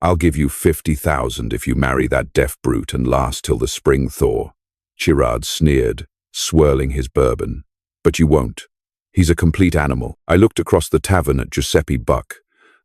I'll give you 50,000 if you marry that deaf brute and last till the spring thaw. Chirad sneered, swirling his bourbon. But you won't. He's a complete animal. I looked across the tavern at Giuseppe Buck,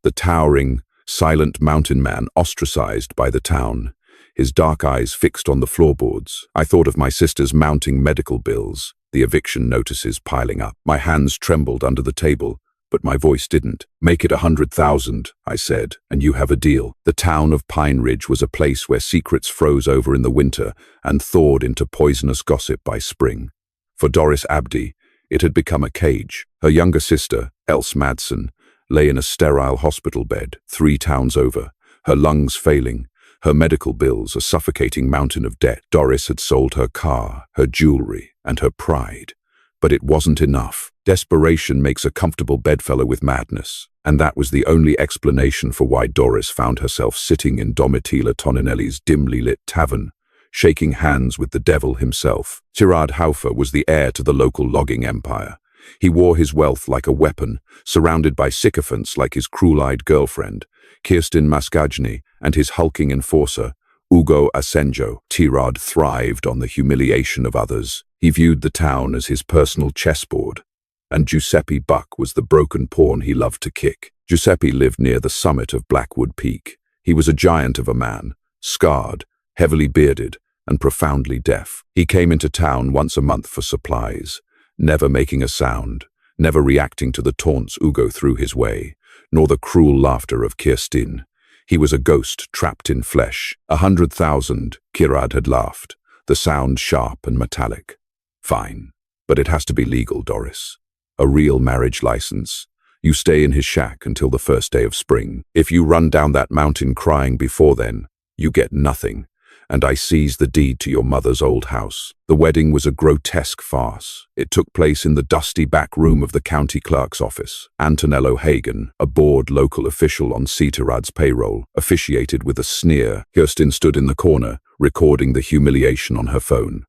the towering, silent mountain man ostracized by the town, his dark eyes fixed on the floorboards. I thought of my sister's mounting medical bills, the eviction notices piling up. My hands trembled under the table, but my voice didn't. Make it 100,000, I said, and you have a deal. The town of Pine Ridge was a place where secrets froze over in the winter and thawed into poisonous gossip by spring. For Doris Abdi, it had become a cage. Her younger sister, Else Madsen, lay in a sterile hospital bed 3 towns over, her lungs failing, her medical bills a suffocating mountain of debt. Doris had sold her car, her jewelry, and her pride. But it wasn't enough. Desperation makes a comfortable bedfellow with madness, and that was the only explanation for why Doris found herself sitting in Domitilla Toninelli's dimly lit tavern, shaking hands with the devil himself. Chirad Haufer was the heir to the local logging empire. He wore his wealth like a weapon, surrounded by sycophants like his cruel-eyed girlfriend, Kirsten Mascagni, and his hulking enforcer, Ugo Asenjo. Chirad thrived on the humiliation of others. He viewed the town as his personal chessboard, and Giuseppe Buck was the broken pawn he loved to kick. Giuseppe lived near the summit of Blackwood Peak. He was a giant of a man, scarred, heavily bearded, and profoundly deaf. He came into town once a month for supplies, never making a sound, never reacting to the taunts Ugo threw his way, nor the cruel laughter of Kirsten. He was a ghost trapped in flesh. 100,000, Chirad had laughed, the sound sharp and metallic. Fine, but it has to be legal, Doris. A real marriage license. You stay in his shack until the first day of spring. If you run down that mountain crying before then, you get nothing, and I seize the deed to your mother's old house. The wedding was a grotesque farce. It took place in the dusty back room of the county clerk's office. Antonello Hagen, a bored local official on Cirad's payroll, officiated with a sneer. Kirsten stood in the corner, recording the humiliation on her phone.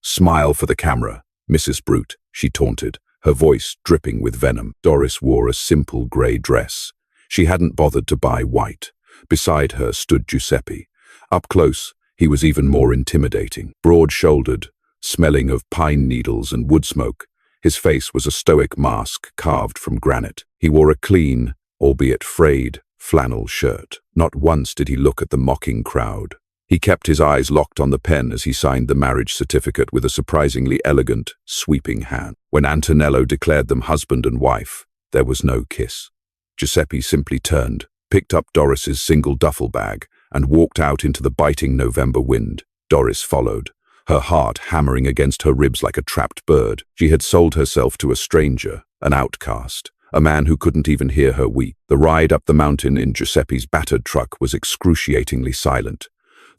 Smile for the camera, Mrs. Brute, she taunted, her voice dripping with venom. Doris wore a simple grey dress. She hadn't bothered to buy white. Beside her stood Giuseppe. Up close, he was even more intimidating. Broad-shouldered, smelling of pine needles and wood smoke, his face was a stoic mask carved from granite. He wore a clean, albeit frayed, flannel shirt. Not once did he look at the mocking crowd. He kept his eyes locked on the pen as he signed the marriage certificate with a surprisingly elegant, sweeping hand. When Antonello declared them husband and wife, there was no kiss. Giuseppe simply turned, picked up Doris's single duffel bag, and walked out into the biting November wind. Doris followed, her heart hammering against her ribs like a trapped bird. She had sold herself to a stranger, an outcast, a man who couldn't even hear her weep. The ride up the mountain in Giuseppe's battered truck was excruciatingly silent.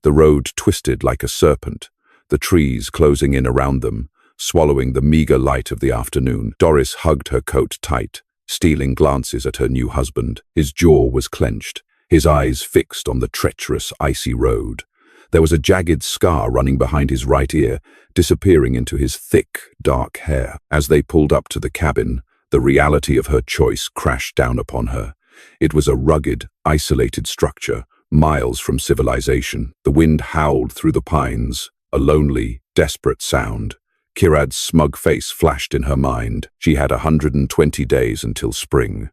The road twisted like a serpent, the trees closing in around them, swallowing the meager light of the afternoon. Doris hugged her coat tight, stealing glances at her new husband. His jaw was clenched, his eyes fixed on the treacherous, icy road. There was a jagged scar running behind his right ear, disappearing into his thick, dark hair. As they pulled up to the cabin, the reality of her choice crashed down upon her. It was a rugged, isolated structure, miles from civilization. The wind howled through the pines, a lonely, desperate sound. Chirad's smug face flashed in her mind. She had 120 days until spring.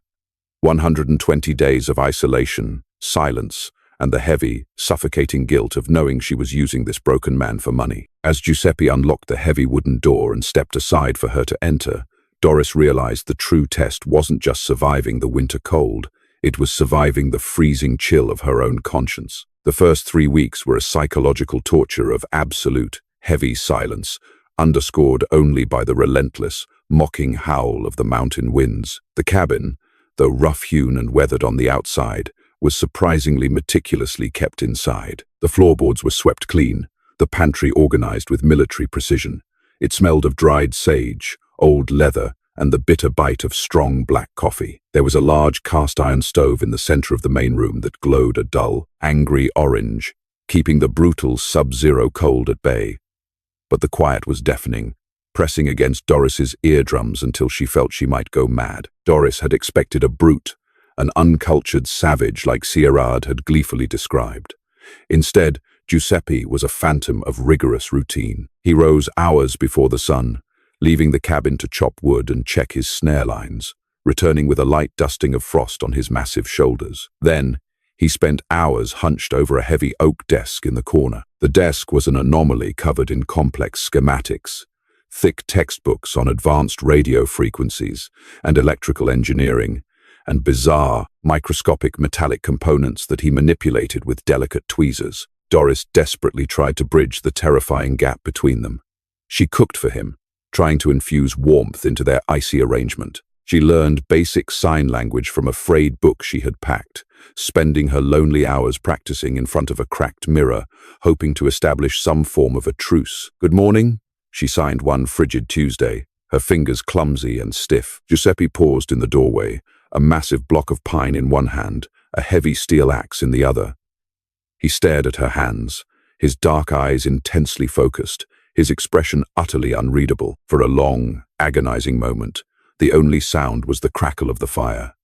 120 days of isolation, silence, and the heavy, suffocating guilt of knowing she was using this broken man for money. As Giuseppe unlocked the heavy wooden door and stepped aside for her to enter, Doris realized the true test wasn't just surviving the winter cold, it was surviving the freezing chill of her own conscience. The first 3 weeks were a psychological torture of absolute, heavy silence, underscored only by the relentless, mocking howl of the mountain winds. The cabin, though rough-hewn and weathered on the outside, was surprisingly meticulously kept inside. The floorboards were swept clean, the pantry organized with military precision. It smelled of dried sage, old leather, and the bitter bite of strong black coffee. There was a large cast-iron stove in the center of the main room that glowed a dull, angry orange, keeping the brutal sub-zero cold at bay. But the quiet was deafening, pressing against Doris's eardrums until she felt she might go mad. Doris had expected a brute, an uncultured savage like Ciarad had gleefully described. Instead, Giuseppe was a phantom of rigorous routine. He rose hours before the sun, leaving the cabin to chop wood and check his snare lines, returning with a light dusting of frost on his massive shoulders. Then, he spent hours hunched over a heavy oak desk in the corner. The desk was an anomaly covered in complex schematics, thick textbooks on advanced radio frequencies and electrical engineering, and bizarre, microscopic metallic components that he manipulated with delicate tweezers. Doris desperately tried to bridge the terrifying gap between them. She cooked for him, trying to infuse warmth into their icy arrangement. She learned basic sign language from a frayed book she had packed, spending her lonely hours practicing in front of a cracked mirror, hoping to establish some form of a truce. "Good morning," she signed one frigid Tuesday, her fingers clumsy and stiff. Giuseppe paused in the doorway, a massive block of pine in one hand, a heavy steel axe in the other. He stared at her hands, his dark eyes intensely focused, his expression utterly unreadable. For a long, agonizing moment, the only sound was the crackle of the fire.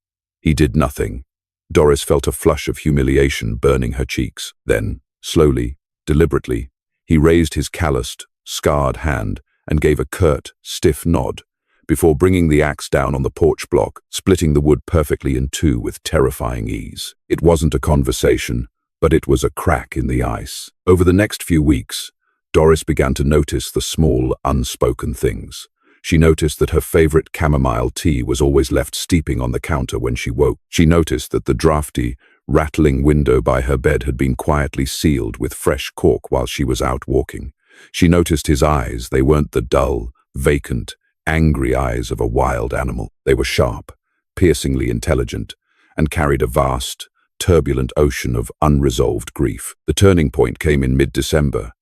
He did nothing. Doris felt a flush of humiliation burning her cheeks. Then, slowly, deliberately, he raised his calloused, scarred hand and gave a curt, stiff nod, before bringing the axe down on the porch block, splitting the wood perfectly in two with terrifying ease. It wasn't a conversation, but it was a crack in the ice. Over the next few weeks, Doris began to notice the small, unspoken things. She noticed that her favorite chamomile tea was always left steeping on the counter when she woke. She noticed that the drafty, rattling window by her bed had been quietly sealed with fresh cork while she was out walking. She noticed his eyes. They weren't the dull, vacant, angry eyes of a wild animal. They were sharp, piercingly intelligent, and carried a vast, turbulent ocean of unresolved grief. The turning point came in mid-December.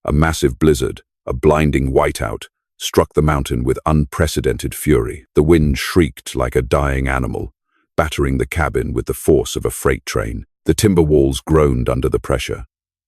A massive blizzard, a blinding whiteout, struck the mountain with unprecedented fury. The wind shrieked like a dying animal, battering the cabin with the force of a freight train. The timber walls groaned under the pressure.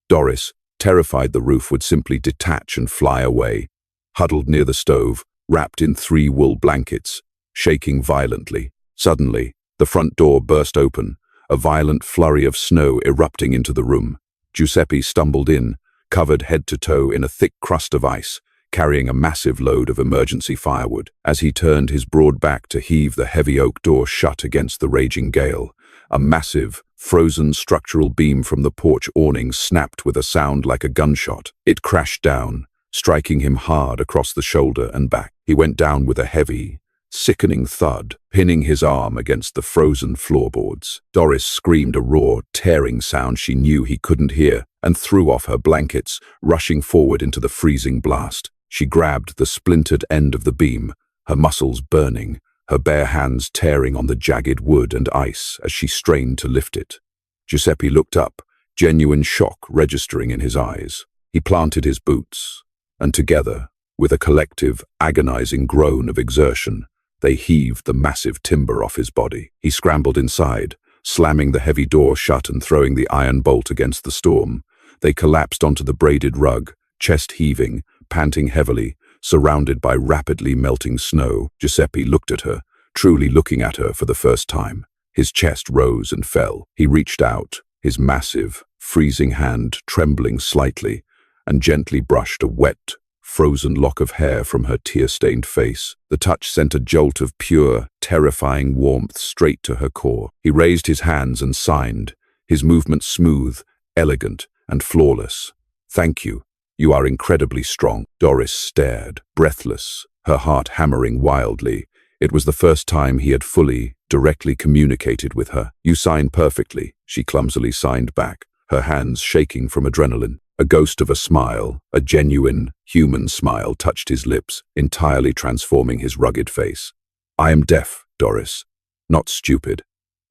Doris, terrified the roof would simply detach and fly away, huddled near the stove, wrapped in 3 wool blankets, shaking violently. Suddenly, the front door burst open, a violent flurry of snow erupting into the room. Giuseppe stumbled in, covered head to toe in a thick crust of ice, carrying a massive load of emergency firewood. As he turned his broad back to heave the heavy oak door shut against the raging gale, a massive, frozen structural beam from the porch awning snapped with a sound like a gunshot. It crashed down, striking him hard across the shoulder and back. He went down with a heavy, sickening thud, pinning his arm against the frozen floorboards. Doris screamed a raw, tearing sound she knew he couldn't hear, and threw off her blankets, rushing forward into the freezing blast. She grabbed the splintered end of the beam, her muscles burning, her bare hands tearing on the jagged wood and ice as she strained to lift it. Giuseppe looked up, genuine shock registering in his eyes. He planted his boots, and together, with a collective, agonizing groan of exertion, they heaved the massive timber off his body. He scrambled inside, slamming the heavy door shut and throwing the iron bolt against the storm. They collapsed onto the braided rug, chest heaving, panting heavily, surrounded by rapidly melting snow. Giuseppe looked at her, truly looking at her for the first time. His chest rose and fell. He reached out, his massive, freezing hand trembling slightly, and gently brushed a wet, frozen lock of hair from her tear-stained face. The touch sent a jolt of pure, terrifying warmth straight to her core. He raised his hands and signed, his movement smooth, elegant, and flawless. "Thank you. You are incredibly strong." Doris stared, breathless, her heart hammering wildly. It was the first time he had fully, directly communicated with her. "You signed perfectly," she clumsily signed back, her hands shaking from adrenaline. A ghost of a smile, a genuine, human smile touched his lips, entirely transforming his rugged face. "I am deaf, Doris, not stupid."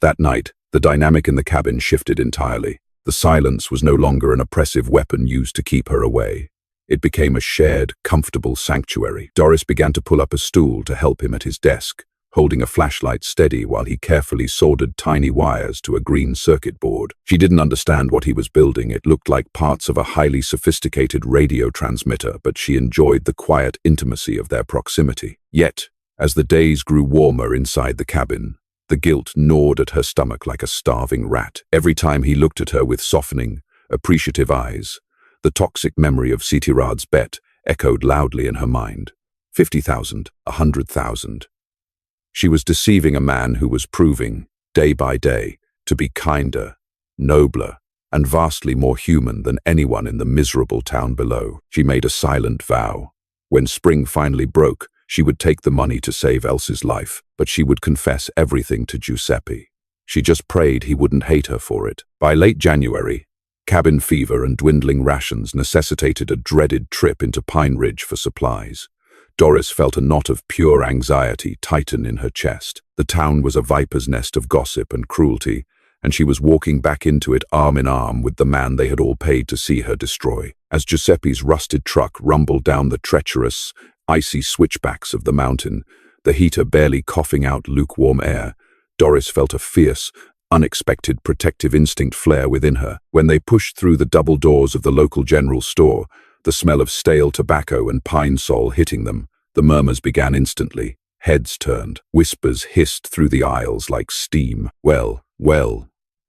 That night, the dynamic in the cabin shifted entirely. The silence was no longer an oppressive weapon used to keep her away. It became a shared, comfortable sanctuary. Doris began to pull up a stool to help him at his desk, holding a flashlight steady while he carefully soldered tiny wires to a green circuit board. She didn't understand what he was building. It looked like parts of a highly sophisticated radio transmitter, but she enjoyed the quiet intimacy of their proximity. Yet, as the days grew warmer inside the cabin, The guilt gnawed at her stomach like a starving rat. Every time he looked at her with softening, appreciative eyes, the toxic memory of Sitirad's bet echoed loudly in her mind. 50,000, 100,000. She was deceiving a man who was proving, day by day, to be kinder, nobler, and vastly more human than anyone in the miserable town below. She made a silent vow. When spring finally broke, she would take the money to save Elsa's life, but she would confess everything to Giuseppe. She just prayed he wouldn't hate her for it. By late January, cabin fever and dwindling rations necessitated a dreaded trip into Pine Ridge for supplies. Doris felt a knot of pure anxiety tighten in her chest. The town was a viper's nest of gossip and cruelty, and she was walking back into it arm in arm with the man they had all paid to see her destroy. As Giuseppe's rusted truck rumbled down the treacherous, icy switchbacks of the mountain, the heater barely coughing out lukewarm air, Doris felt a fierce, unexpected protective instinct flare within her. When they pushed through the double doors of the local general store, the smell of stale tobacco and pine sol hitting them, the murmurs began instantly. Heads turned, whispers hissed through the aisles like steam. Well,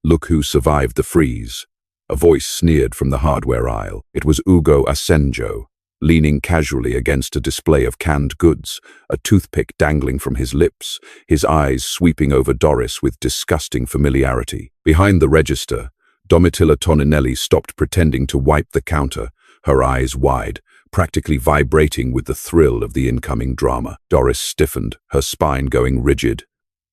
look who survived the freeze. A voice sneered from the hardware aisle. It was Ugo Asenjo, leaning casually against a display of canned goods, a toothpick dangling from his lips, his eyes sweeping over Doris with disgusting familiarity. Behind the register, Domitilla Toninelli stopped pretending to wipe the counter, her eyes wide, practically vibrating with the thrill of the incoming drama. Doris stiffened, her spine going rigid.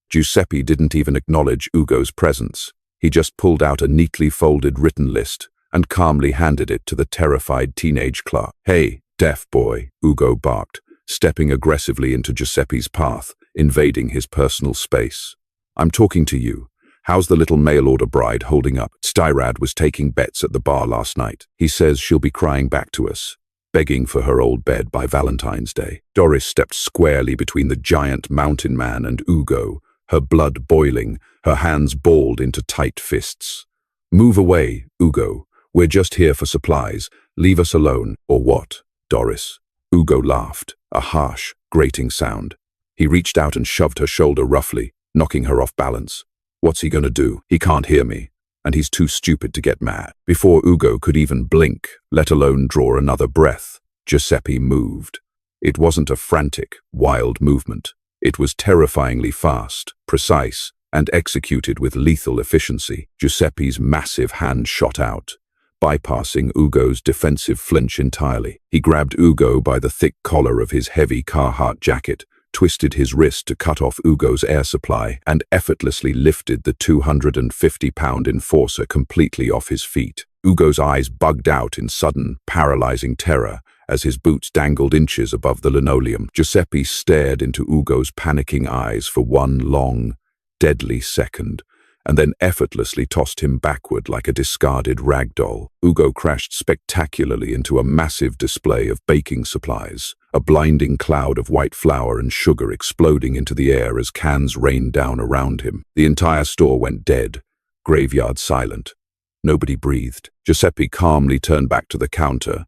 Giuseppe didn't even acknowledge Ugo's presence. He just pulled out a neatly folded written list and calmly handed it to the terrified teenage clerk. "Hey, deaf boy," Ugo barked, stepping aggressively into Giuseppe's path, invading his personal space. "I'm talking to you. How's the little mail-order bride holding up? Styrad was taking bets at the bar last night. He says she'll be crying back to us, begging for her old bed by Valentine's Day." Doris stepped squarely between the giant mountain man and Ugo, her blood boiling, her hands balled into tight fists. "Move away, Ugo. We're just here for supplies. Leave us alone." "Or what, Doris?" Ugo laughed, a harsh, grating sound. He reached out and shoved her shoulder roughly, knocking her off balance. "What's he gonna do? He can't hear me, and he's too stupid to get mad." Before Ugo could even blink, let alone draw another breath, Giuseppe moved. It wasn't a frantic, wild movement. It was terrifyingly fast, precise, and executed with lethal efficiency. Giuseppe's massive hand shot out, bypassing Ugo's defensive flinch entirely. He grabbed Ugo by the thick collar of his heavy Carhartt jacket, twisted his wrist to cut off Ugo's air supply, and effortlessly lifted the 250-pound enforcer completely off his feet. Ugo's eyes bugged out in sudden, paralyzing terror as his boots dangled inches above the linoleum. Giuseppe stared into Ugo's panicking eyes for one long, deadly second, and then effortlessly tossed him backward like a discarded rag doll. Ugo crashed spectacularly into a massive display of baking supplies, a blinding cloud of white flour and sugar exploding into the air as cans rained down around him. The entire store went dead, graveyard silent. Nobody breathed. Giuseppe calmly turned back to the counter,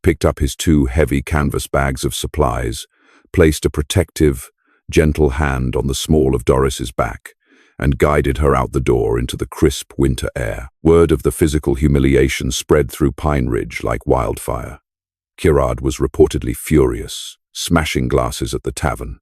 picked up his 2 heavy canvas bags of supplies, placed a protective, gentle hand on the small of Doris's back, and guided her out the door into the crisp winter air. Word of the physical humiliation spread through Pine Ridge like wildfire. Kirad was reportedly furious, smashing glasses at the tavern,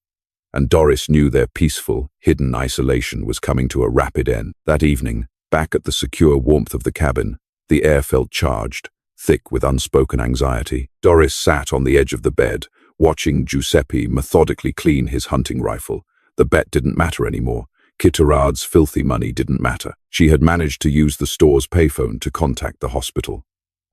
and Doris knew their peaceful, hidden isolation was coming to a rapid end. That evening, back at the secure warmth of the cabin, the air felt charged, thick with unspoken anxiety. Doris sat on the edge of the bed, watching Giuseppe methodically clean his hunting rifle. The bet didn't matter anymore. Kitterad's filthy money didn't matter. She had managed to use the store's payphone to contact the hospital.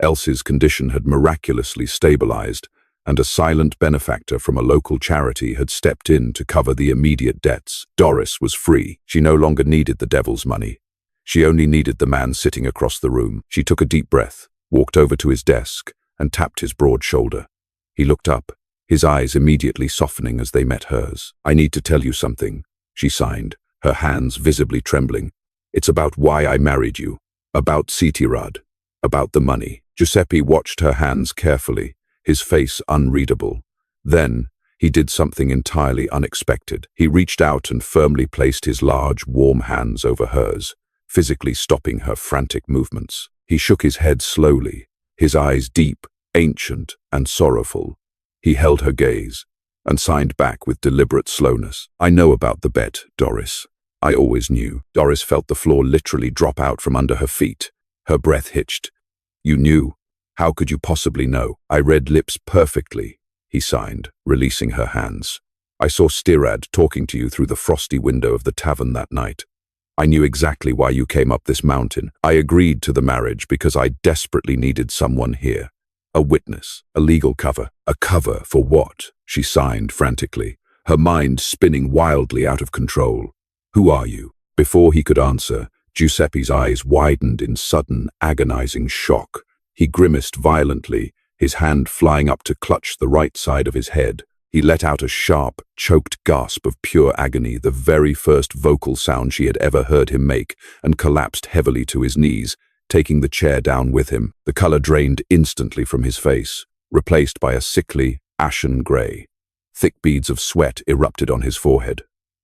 Elsie's condition had miraculously stabilized, and a silent benefactor from a local charity had stepped in to cover the immediate debts. Doris was free. She no longer needed the devil's money. She only needed the man sitting across the room. She took a deep breath, walked over to his desk, and tapped his broad shoulder. He looked up, his eyes immediately softening as they met hers. "I need to tell you something," she signed, her hands visibly trembling. "It's about why I married you. About Sitirad. About the money." Giuseppe watched her hands carefully, his face unreadable. Then, he did something entirely unexpected. He reached out and firmly placed his large, warm hands over hers, physically stopping her frantic movements. He shook his head slowly, his eyes deep, ancient, and sorrowful. He held her gaze and signed back with deliberate slowness. "I know about the bet, Doris. I always knew." Doris felt the floor literally drop out from under her feet. Her breath hitched. "You knew? How could you possibly know?" "I read lips perfectly," he signed, releasing her hands. "I saw Stirad talking to you through the frosty window of the tavern that night. I knew exactly why you came up this mountain. I agreed to the marriage because I desperately needed someone here. A witness, a legal cover." "A cover for what?" she signed frantically, her mind spinning wildly out of control. "Who are you?" Before he could answer, Giuseppe's eyes widened in sudden, agonizing shock. He grimaced violently, his hand flying up to clutch the right side of his head. He let out a sharp, choked gasp of pure agony, the very first vocal sound she had ever heard him make, and collapsed heavily to his knees, taking the chair down with him. The color drained instantly from his face, replaced by a sickly, ashen gray. Thick beads of sweat erupted on his forehead.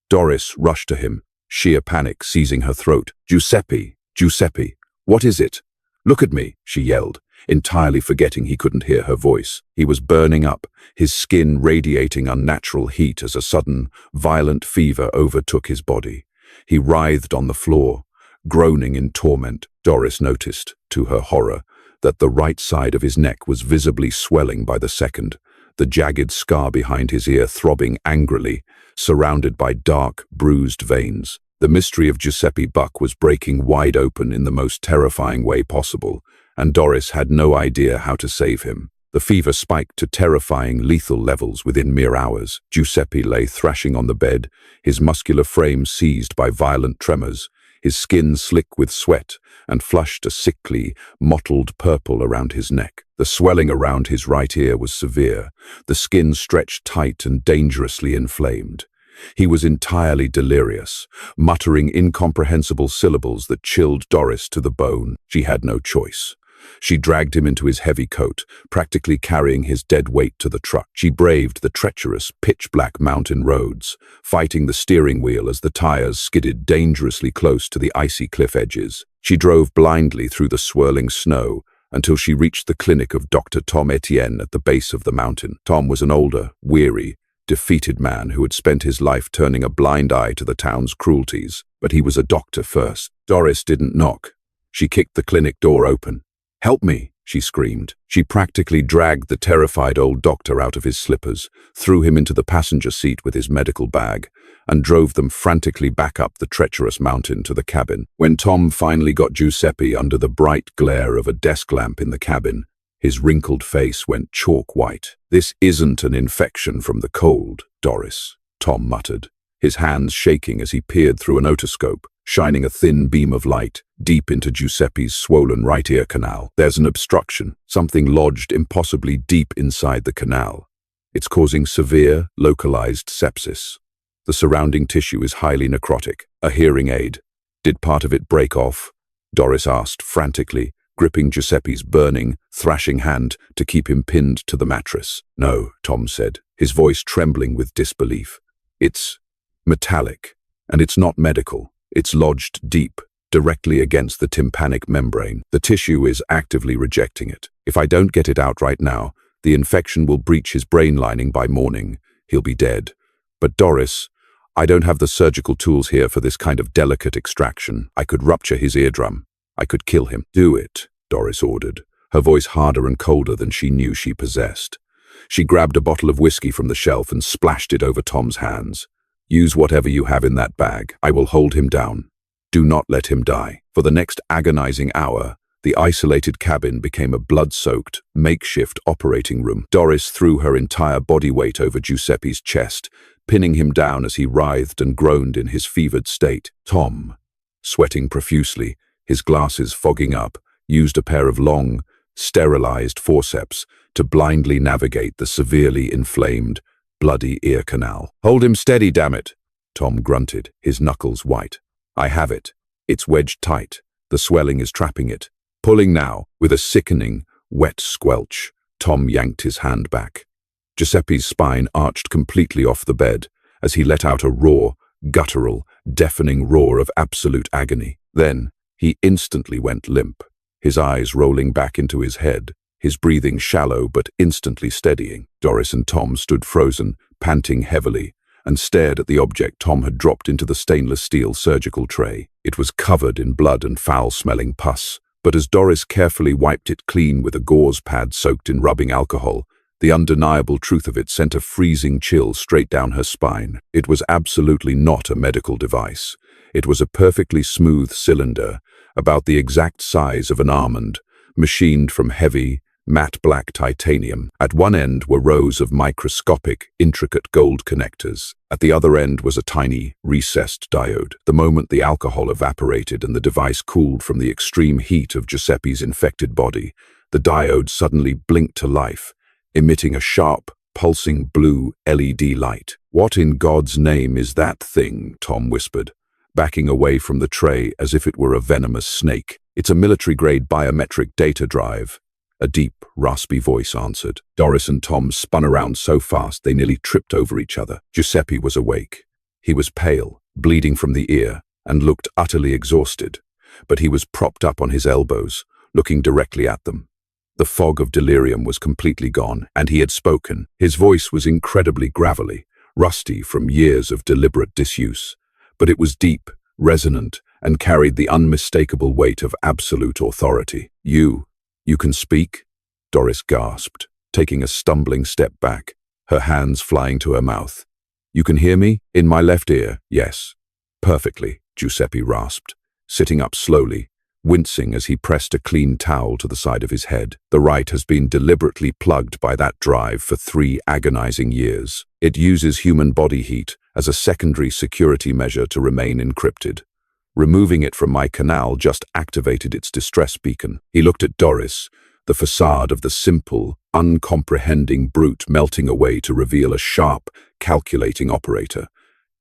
Doris rushed to him, sheer panic seizing her throat. "Giuseppe, Giuseppe, what is it? Look at me," she yelled, entirely forgetting he couldn't hear her voice. He was burning up, his skin radiating unnatural heat as a sudden, violent fever overtook his body. He writhed on the floor, groaning in torment. Doris noticed, to her horror, that the right side of his neck was visibly swelling by the second, the jagged scar behind his ear throbbing angrily, surrounded by dark, bruised veins. The mystery of Giuseppe Buck was breaking wide open in the most terrifying way possible, and Doris had no idea how to save him. The fever spiked to terrifying, lethal levels within mere hours. Giuseppe lay thrashing on the bed, his muscular frame seized by violent tremors, his skin slick with sweat and flushed a sickly, mottled purple around his neck. The swelling around his right ear was severe, the skin stretched tight and dangerously inflamed. He was entirely delirious, muttering incomprehensible syllables that chilled Doris to the bone. She had no choice. She dragged him into his heavy coat, practically carrying his dead weight to the truck. She braved the treacherous, pitch-black mountain roads, fighting the steering wheel as the tires skidded dangerously close to the icy cliff edges. She drove blindly through the swirling snow until she reached the clinic of Dr. Tom Etienne at the base of the mountain. Tom was an older, weary, defeated man who had spent his life turning a blind eye to the town's cruelties. But he was a doctor first. Doris didn't knock. She kicked the clinic door open. "Help me," she screamed. She practically dragged the terrified old doctor out of his slippers, threw him into the passenger seat with his medical bag, and drove them frantically back up the treacherous mountain to the cabin. When Tom finally got Giuseppe under the bright glare of a desk lamp in the cabin, his wrinkled face went chalk white. "This isn't an infection from the cold, Doris," Tom muttered, his hands shaking as he peered through an otoscope, shining a thin beam of light deep into Giuseppe's swollen right ear canal. "There's an obstruction, something lodged impossibly deep inside the canal. It's causing severe, localized sepsis. The surrounding tissue is highly necrotic. A hearing aid. Did part of it break off?" Doris asked frantically, gripping Giuseppe's burning, thrashing hand to keep him pinned to the mattress. "No," Tom said, his voice trembling with disbelief. "It's metallic, and it's not medical. It's lodged deep, directly against the tympanic membrane. The tissue is actively rejecting it. If I don't get it out right now, the infection will breach his brain lining by morning. He'll be dead. But Doris, I don't have the surgical tools here for this kind of delicate extraction. I could rupture his eardrum. I could kill him." "Do it," Doris ordered, her voice harder and colder than she knew she possessed. She grabbed a bottle of whiskey from the shelf and splashed it over Tom's hands. "Use whatever you have in that bag. I will hold him down. Do not let him die." For the next agonizing hour, the isolated cabin became a blood-soaked, makeshift operating room. Doris threw her entire body weight over Giuseppe's chest, pinning him down as he writhed and groaned in his fevered state. Tom, sweating profusely, his glasses fogging up, used a pair of long, sterilized forceps to blindly navigate the severely inflamed, bloody ear canal. "Hold him steady, damn it," Tom grunted, his knuckles white. "I have it. It's wedged tight. The swelling is trapping it. Pulling now." With a sickening, wet squelch, Tom yanked his hand back. Giuseppe's spine arched completely off the bed as he let out a raw, guttural, deafening roar of absolute agony. Then, he instantly went limp, his eyes rolling back into his head, his breathing shallow but instantly steadying. Doris and Tom stood frozen, panting heavily, and stared at the object Tom had dropped into the stainless steel surgical tray. It was covered in blood and foul-smelling pus, but as Doris carefully wiped it clean with a gauze pad soaked in rubbing alcohol, the undeniable truth of it sent a freezing chill straight down her spine. It was absolutely not a medical device. It was a perfectly smooth cylinder, about the exact size of an almond, machined from heavy, matte black titanium. At one end were rows of microscopic, intricate gold connectors. At the other end was a tiny, recessed diode. The moment the alcohol evaporated and the device cooled from the extreme heat of Giuseppe's infected body, the diode suddenly blinked to life, emitting a sharp, pulsing blue LED light. "What in God's name is that thing?" Tom whispered, backing away from the tray as if it were a venomous snake. "It's a military-grade biometric data drive," a deep, raspy voice answered. Doris and Tom spun around so fast they nearly tripped over each other. Giuseppe was awake. He was pale, bleeding from the ear, and looked utterly exhausted, but he was propped up on his elbows, looking directly at them. The fog of delirium was completely gone, and he had spoken. His voice was incredibly gravelly, rusty from years of deliberate disuse, but it was deep, resonant, and carried the unmistakable weight of absolute authority. You can speak?" Doris gasped, taking a stumbling step back, her hands flying to her mouth. "You can hear me? In my left ear, yes." "Perfectly," Giuseppe rasped, sitting up slowly, wincing as he pressed a clean towel to the side of his head. "The right has been deliberately plugged by that drive for 3 agonizing years. It uses human body heat as a secondary security measure to remain encrypted. Removing it from my canal just activated its distress beacon." He looked at Doris, the facade of the simple, uncomprehending brute melting away to reveal a sharp, calculating operator.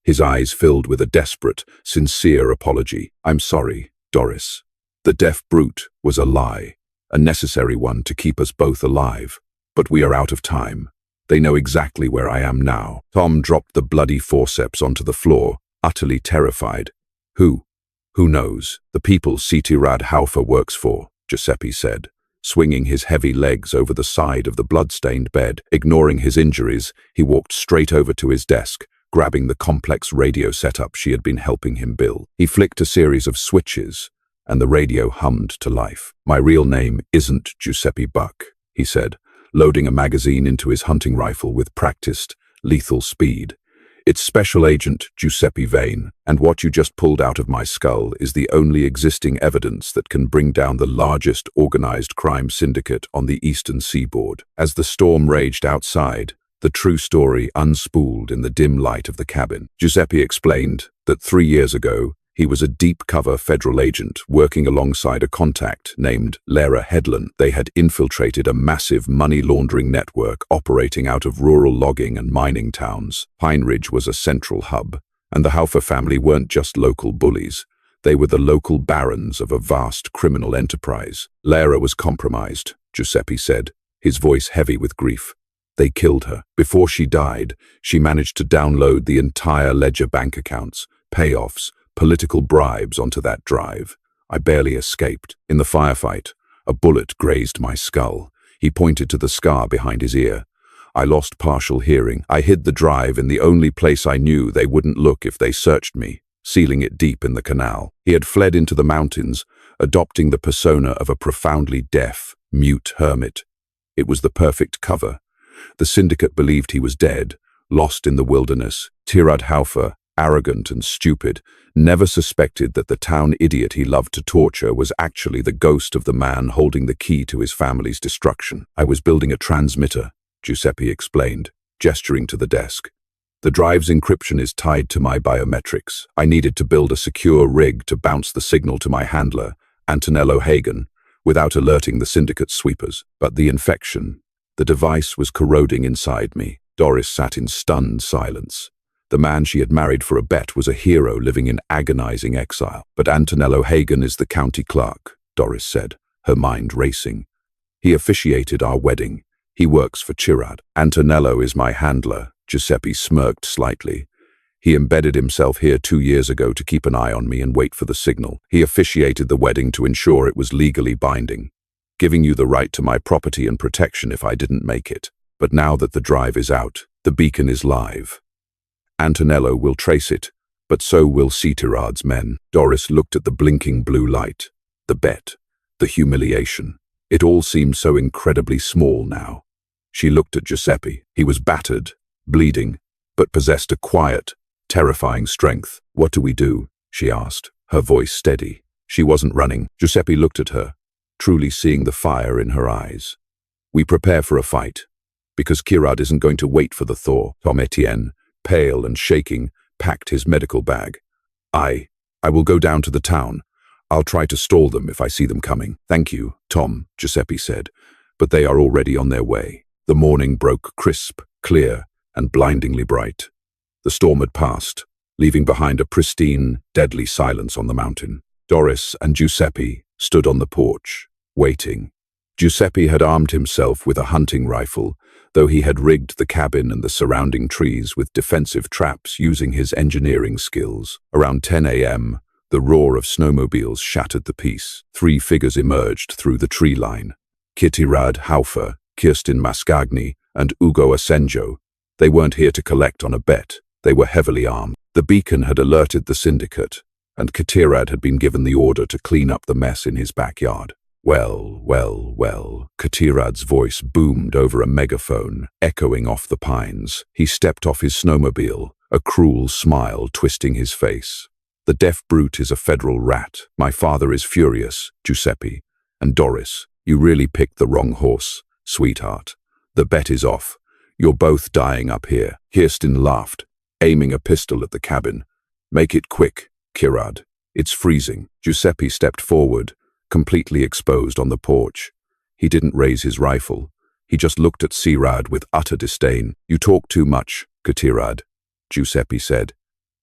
His eyes filled with a desperate, sincere apology. "I'm sorry, Doris. The deaf brute was a lie, a necessary one to keep us both alive. But we are out of time. They know exactly where I am now." Tom dropped the bloody forceps onto the floor, utterly terrified. Who knows? The people Sitirad Haufa works for," Giuseppe said, swinging his heavy legs over the side of the blood-stained bed. Ignoring his injuries, he walked straight over to his desk, grabbing the complex radio setup she had been helping him build. He flicked a series of switches, and the radio hummed to life. "My real name isn't Giuseppe Buck," he said, loading a magazine into his hunting rifle with practiced, lethal speed. "It's Special Agent Giuseppe Vane, and what you just pulled out of my skull is the only existing evidence that can bring down the largest organized crime syndicate on the eastern seaboard." As the storm raged outside, the true story unspooled in the dim light of the cabin. Giuseppe explained that 3 years ago, he was a deep-cover federal agent working alongside a contact named Lara Headland. They had infiltrated a massive money-laundering network operating out of rural logging and mining towns. Pine Ridge was a central hub, and the Haufa family weren't just local bullies. They were the local barons of a vast criminal enterprise. "Lara was compromised," Giuseppe said, his voice heavy with grief. "They killed her. Before she died, she managed to download the entire ledger bank accounts, payoffs, political bribes onto that drive. I barely escaped. In the firefight, a bullet grazed my skull." He pointed to the scar behind his ear. "I lost partial hearing. I hid the drive in the only place I knew they wouldn't look if they searched me, sealing it deep in the canal." He had fled into the mountains, adopting the persona of a profoundly deaf, mute hermit. It was the perfect cover. The syndicate believed he was dead, lost in the wilderness. Tirad Haufa, arrogant and stupid, never suspected that the town idiot he loved to torture was actually the ghost of the man holding the key to his family's destruction. "I was building a transmitter," Giuseppe explained, gesturing to the desk. "The drive's encryption is tied to my biometrics. I needed to build a secure rig to bounce the signal to my handler, Antonello Hagen, without alerting the syndicate's sweepers. But the device was corroding inside me." Doris sat in stunned silence. The man she had married for a bet was a hero living in agonizing exile. "But Antonello Hagen is the county clerk," Doris said, her mind racing. "He officiated our wedding, He works for Chirad. Antonello is my handler. Giuseppe smirked slightly. He embedded himself here 2 years ago to keep an eye on me and wait for the signal. He officiated the wedding to ensure it was legally binding, giving you the right to my property and protection if I didn't make it. But now that the drive is out, the beacon is live. Antonello will trace it, but so will Citirad's men. Doris looked at the blinking blue light, the bet, the humiliation. It all seemed so incredibly small now. She looked at Giuseppe. He was battered, bleeding, but possessed a quiet, terrifying strength. "What do we do?" she asked, her voice steady. She wasn't running. Giuseppe looked at her, truly seeing the fire in her eyes. "We prepare for a fight, because Chirad isn't going to wait for the thaw." Tom Etienne, pale and shaking, packed his medical bag. I will go down to the town. I'll try to stall them if I see them coming." "Thank you, Tom," Giuseppe said, "but they are already on their way." The morning broke crisp, clear, and blindingly bright. The storm had passed, leaving behind a pristine, deadly silence on the mountain. Doris and Giuseppe stood on the porch, waiting. Giuseppe had armed himself with a hunting rifle, though he had rigged the cabin and the surrounding trees with defensive traps using his engineering skills. Around 10 a.m., the roar of snowmobiles shattered the peace. 3 figures emerged through the tree line. Cittirad Haufer, Kirsten Mascagni, and Ugo Asenjo. They weren't here to collect on a bet. They were heavily armed. The beacon had alerted the syndicate, and Cittirad had been given the order to clean up the mess in his backyard. Well, Cittirad's voice boomed over a megaphone, echoing off the pines. He stepped off his snowmobile, a cruel smile twisting his face. "The deaf brute is a federal rat. My father is furious, Giuseppe. And Doris, you really picked the wrong horse, sweetheart. The bet is off. You're both dying up here." Kirsten laughed, aiming a pistol at the cabin. "Make it quick, Chirad. It's freezing." Giuseppe stepped forward, completely exposed on the porch. He didn't raise his rifle. He just looked at Cittirad with utter disdain. "You talk too much, Cittirad," Giuseppe said,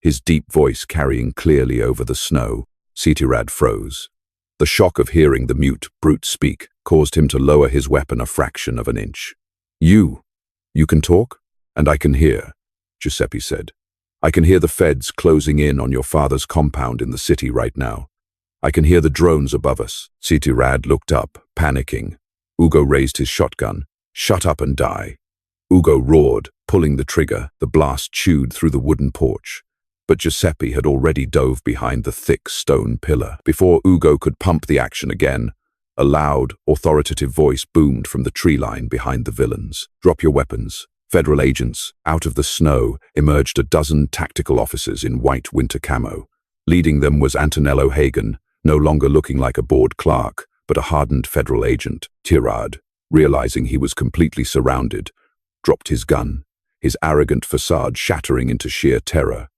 his deep voice carrying clearly over the snow. Cittirad froze. The shock of hearing the mute brute speak caused him to lower his weapon a fraction of an inch. You can talk, and I can hear," Giuseppe said. "I can hear the feds closing in on your father's compound in the city right now. I can hear the drones above us." Cittirad looked up, panicking. Ugo raised his shotgun. "Shut up and die." Ugo roared, pulling the trigger. The blast chewed through the wooden porch. But Giuseppe had already dove behind the thick stone pillar. Before Ugo could pump the action again, a loud, authoritative voice boomed from the tree line behind the villains. "Drop your weapons." Federal agents. Out of the snow emerged a dozen tactical officers in white winter camo. Leading them was Antonello Hagen, no longer looking like a bored clerk, but a hardened federal agent. Chirad, realizing he was completely surrounded, dropped his gun, his arrogant facade shattering into sheer terror.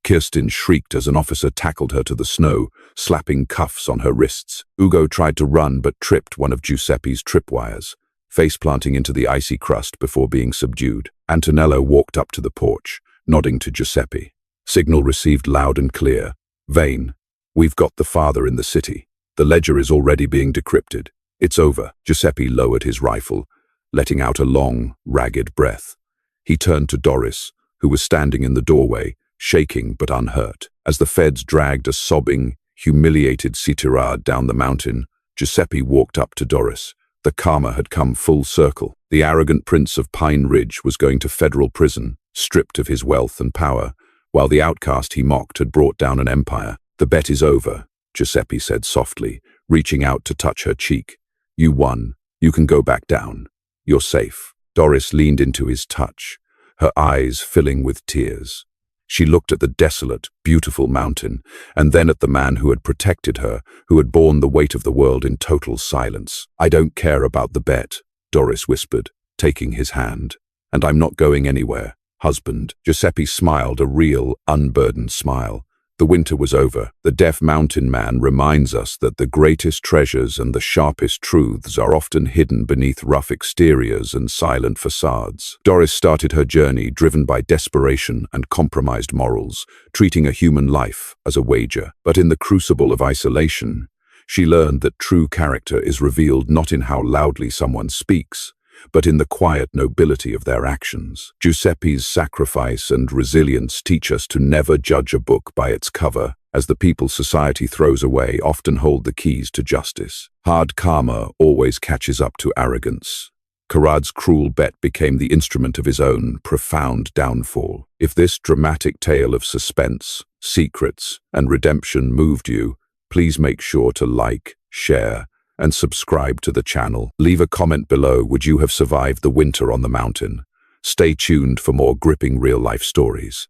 Kirsten shrieked as an officer tackled her to the snow, slapping cuffs on her wrists. Ugo tried to run but tripped one of Giuseppe's tripwires, face-planting into the icy crust before being subdued. Antonello walked up to the porch, nodding to Giuseppe. Signal received loud and clear. "Vane, we've got the father in the city. The ledger is already being decrypted. It's over." Giuseppe lowered his rifle, letting out a long, ragged breath. He turned to Doris, who was standing in the doorway, shaking but unhurt. As the feds dragged a sobbing, humiliated Cittirad down the mountain, Giuseppe walked up to Doris. The karma had come full circle. The arrogant prince of Pine Ridge was going to federal prison, stripped of his wealth and power, while the outcast he mocked had brought down an empire. "The bet is over," Giuseppe said softly, reaching out to touch her cheek. "You won. You can go back down. You're safe." Doris leaned into his touch, her eyes filling with tears. She looked at the desolate, beautiful mountain, and then at the man who had protected her, who had borne the weight of the world in total silence. "I don't care about the bet," Doris whispered, taking his hand. "And I'm not going anywhere, husband." Giuseppe smiled, a real, unburdened smile. The winter was over. The deaf mountain man reminds us that the greatest treasures and the sharpest truths are often hidden beneath rough exteriors and silent facades. Doris started her journey driven by desperation and compromised morals, treating a human life as a wager. But in the crucible of isolation, she learned that true character is revealed not in how loudly someone speaks, but in the quiet nobility of their actions. Giuseppe's sacrifice and resilience teach us to never judge a book by its cover, as the people society throws away often hold the keys to justice. Hard karma always catches up to arrogance. Karad's cruel bet became the instrument of his own profound downfall. If this dramatic tale of suspense, secrets, and redemption moved you, please make sure to like, share, and subscribe to the channel. Leave a comment below. Would you have survived the winter on the mountain? Stay tuned for more gripping real-life stories.